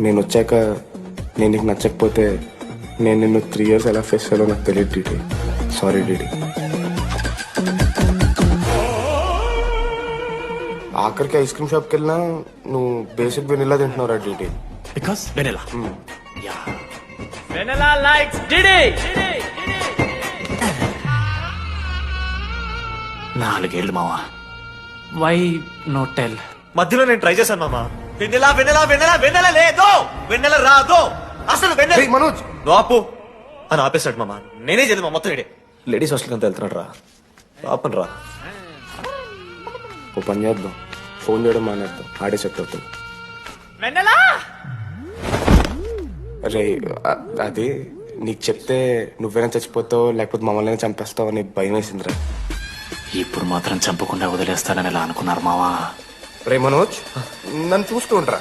నేను వచ్చాక నేను నీకు నచ్చకపోతే నేను నిన్ను 3 years ఎలా ఫేస్ చేయాలో నాకు తెలియదు డీడీ. Sorry DD. ఆఖరికి ఐస్ క్రీమ్ షాప్కి వెళ్ళినా నువ్వు బేసిక్ వెనిలా తింటున్నావురా DD. Because Vennela. Yeah Vennela likes DD. 4 ఏళ్ళు మావా. Why no tell? మధ్యలో నేను ట్రై చేశాను మామ. వెన్నెల వెన్నెల వెన్నెల వెన్నెల లేదు, వెన్నెల రాదు, అసలు వెన్నెల. రేయ్ మనోజ్, నువ్వు ఆపు అని ఆపేశాడు మామ. నేనే చదివా మొత్తం ఇడే. లేడీస్ హాస్టల్కి అంతా వెళ్తున్నాడు రా. ఆపను రా. ఓ పని చేద్దాం, ఫోన్ చేయడం మానేద్దాం, ఆడే సెట్ అవుతుంది. వెన్నెలా రే అది నీకు చెప్తే నువ్వేనా చచ్చిపోతావు లేకపోతే మమ్మల్ని చంపేస్తావు అని భయం వేసిందిరా. ఇప్పుడు మాత్రం చంపకుండా వదిలేస్తానని ఎలా అనుకున్నారు మావా? రే మనోజ్, నన్ను చూస్తూ ఉంటారా?